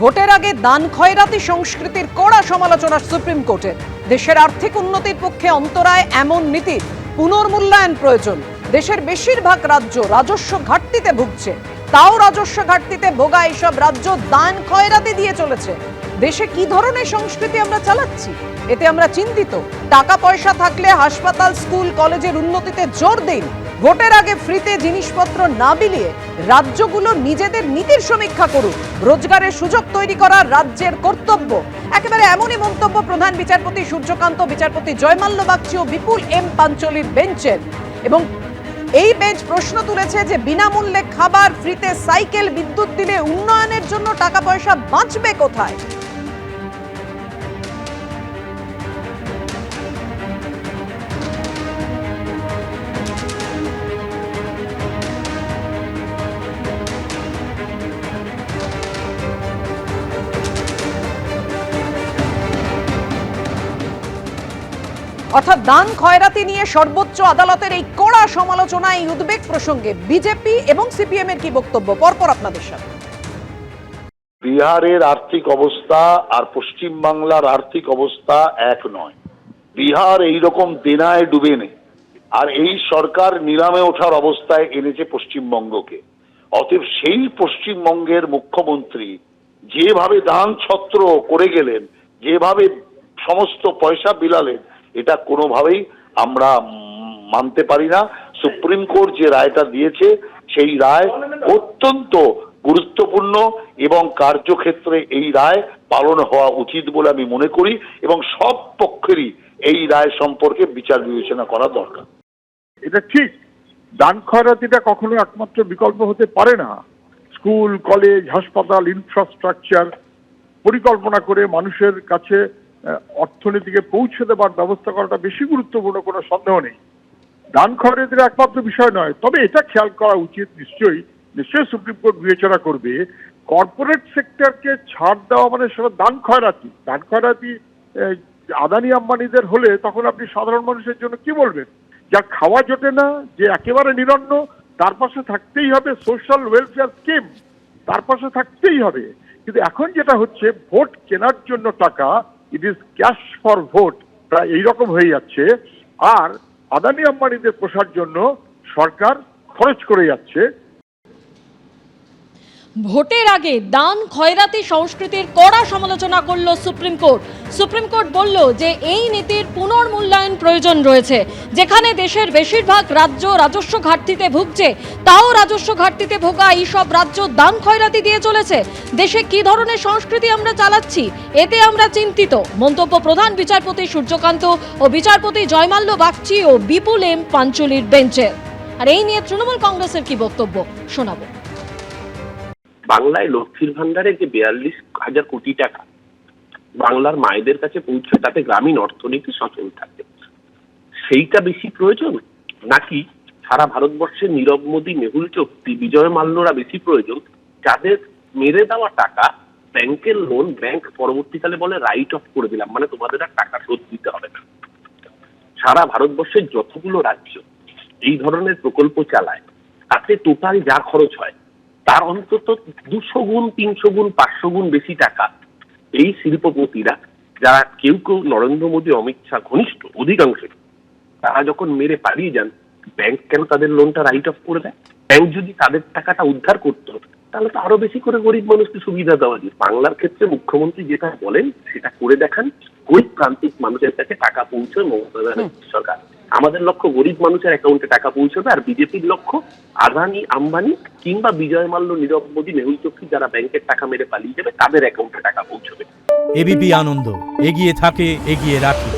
ভোটের আগে দান খয়রাতি সংস্কৃতির কড়া সমালোচনা সুপ্রিম কোর্টের। দেশের আর্থিক উন্নতির পক্ষে অন্তরায় এমন নীতির পুনর্মূল্যায়ন প্রয়োজন। দেশের বেশিরভাগ রাজ্য রাজস্ব ঘাটতিতে ভুগছে, তাও রাজস্ব ঘাটতিতে ভোগা এইসব রাজ্য দান খয়রাতি দিয়ে চলেছে। দেশে কি ধরনের সংস্কৃতি আমরা চালাচ্ছি, এতে আমরা চিন্তিত। টাকা পয়সা থাকলে হাসপাতাল, স্কুল, কলেজের উন্নতিতে জোর দিন। ভোটের আগে ফ্রিতে জিনিসপত্র না বিলিয়ে রাজ্যগুলো নিজেদের নীতির সমীক্ষা করুক। রোজগারের সুযোগ তৈরি করা রাজ্যের কর্তব্য। একেবারে এমনই মন্তব্য প্রধান বিচারপতি সূর্যকান্ত, বিচারপতি জয়মাল্য বাগচি ও বিপুল এম পাঞ্চলির বেঞ্চের। এবং এই বেঞ্চ প্রশ্ন তুলেছে যে বিনামূল্যে খাবার, ফ্রিতে সাইকেল, বিদ্যুৎ দিলে উন্নয়নের জন্য টাকা পয়সা বাঁচবে কোথায়? অর্থাৎ দান খয়রাতি নিয়ে সর্বোচ্চ আদালতের এই কড়া সমালোচনা, এই উদ্বেগ প্রসঙ্গে বিজেপি এবং সিপিএম এর কি বক্তব্য, পরপর আপনাদের সাথে। বিহারের আর্থিক অবস্থা আর পশ্চিম বাংলার আর্থিক অবস্থা এক নয়। বিহার এইরকম দেনায় ডুবে নেই, আর এই সরকার নিলামে ওঠার অবস্থায় এনেছে পশ্চিমবঙ্গকে। অতএব সেই পশ্চিমবঙ্গের মুখ্যমন্ত্রী যেভাবে দান ছত্র করে গেলেন, যেভাবে সমস্ত পয়সা বিলালেন, এটা কোনোভাবেই আমরা মানতে পারি না। সুপ্রিম কোর্ট যে রায়টা দিয়েছে সেই রায় অত্যন্ত গুরুত্বপূর্ণ এবং কার্যক্ষেত্রে এই রায় পালন হওয়া উচিত বলে আমি মনে করি, এবং সব পক্ষেরই এই রায় সম্পর্কে বিচার বিবেচনা করা দরকার। এটা ঠিক, দান খয়রাতিটা কখনো একমাত্র বিকল্প হতে পারে না। স্কুল, কলেজ, হাসপাতাল, ইনফ্রাস্ট্রাকচার পরিকল্পনা করে মানুষের কাছে অর্থনীতিকে পৌঁছে দেবার ব্যবস্থা করাটা বেশি গুরুত্বপূর্ণ, কোনো সন্দেহ নেই। দান খয়রাতির একমাত্র বিষয় নয়, তবে এটা খেয়াল করা উচিত, নিশ্চয়ই সুপ্রিম কোর্ট বিবেচনা করবে। কর্পোরেট সেক্টরকে ছাড় দেওয়া মানে সেটা দান খয়রাতি। দান খয়রাতি আদানি আম্বানিদের হলে তখন আপনি সাধারণ মানুষের জন্য কি বলবেন? যার খাওয়া জোটে না, যে একেবারে নিরন্ন, তার পাশে থাকতেই হবে সোশ্যাল ওয়েলফেয়ার স্কিম, তার পাশে থাকতেই হবে। কিন্তু এখন যেটা হচ্ছে, ভোট কেনার জন্য টাকা, it is cash for vote, প্রায় এইরকম হয়ে যাচ্ছে। আর আদানি আম্বানিদের পোষার জন্য সরকার খরচ করে যাচ্ছে। ভোটের আগে দান খয়রাতি সংস্কৃতির কড়া সমালোচনা করল সুপ্রিম কোর্ট। সুপ্রিম কোর্ট বলল যে এই নীতির পুনর্মূল্যায়ন প্রয়োজন রয়েছে। যেখানে দেশের বেশিরভাগ রাজ্য রাজস্ব ঘাটতিতে ভুগছে, তাও রাজস্ব ঘাটতিতে ভোগা এইসব রাজ্য দান খয়রাতি দিয়ে চলেছে। দেশে কি ধরনের সংস্কৃতি আমরা চালাচ্ছি, এতে আমরা চিন্তিত। মন্তব্য প্রধান বিচারপতি সূর্যকান্ত ও বিচারপতি জয়মাল্য বাগচি ও বিপুল এম পাঞ্চলির বেঞ্চের। আর এই নিয়ে তৃণমূল কংগ্রেসের কি বক্তব্য শোনাবো। বাংলায় লক্ষ্মীর ভান্ডারে যে 42,000 কোটি টাকা বাংলার মায়েদের কাছে পৌঁছে, তাতে গ্রামীণ অর্থনীতি সচল থাকে, সেইটা বেশি প্রয়োজন, নাকি সারা ভারতবর্ষের নীরব মোদী, মেহুল চোকসি, বিজয় মাল্যরা বেশি প্রয়োজন, যাদের মেরে দেওয়া টাকা ব্যাংকের লোন ব্যাংক পরবর্তীকালে বলে রাইট অফ করে দিলাম, মানে তোমাদের আর টাকা শোধ দিতে হবে না। সারা ভারতবর্ষের যতগুলো রাজ্য এই ধরনের প্রকল্প চালায়, তাতে টোটাল যা খরচ হয় তার অন্তত 200 গুণ, 300 গুণ, 500 গুণ বেশি টাকা এই শিল্পপতিরা, যারা কেউ কেউ নরেন্দ্র মোদী, অমিত শাহ ঘনিষ্ঠ, অধিকাংশ, তারা যখন মেরে পালিয়ে যান, ব্যাংক কেন তাদের লোনটা রাইট অফ করে দেয়? ব্যাংক যদি তাদের টাকাটা উদ্ধার করতো, তাহলে তো আরো বেশি করে গরিব মানুষকে সুবিধা দেওয়া যায়। বাংলার ক্ষেত্রে মুখ্যমন্ত্রী যেটা বলেন সেটা করে দেখান, গরিব প্রান্তিক মানুষের কাছে টাকা পৌঁছয় মমতা ব্যানার্জি সরকার। আমাদের লক্ষ্য গরিব মানুষের অ্যাকাউন্টে টাকা পৌঁছবে, আর বিজেপির লক্ষ্য আদানি আম্বানি কিংবা বিজয় মাল্য, নীরব মোদী, মেহুল চোকসি যারা ব্যাংকের টাকা মেরে পালিয়ে যাবে, তাদের অ্যাকাউন্টে টাকা পৌঁছবে। এবিপি আনন্দ এগিয়ে থাকে, এগিয়ে রাখে।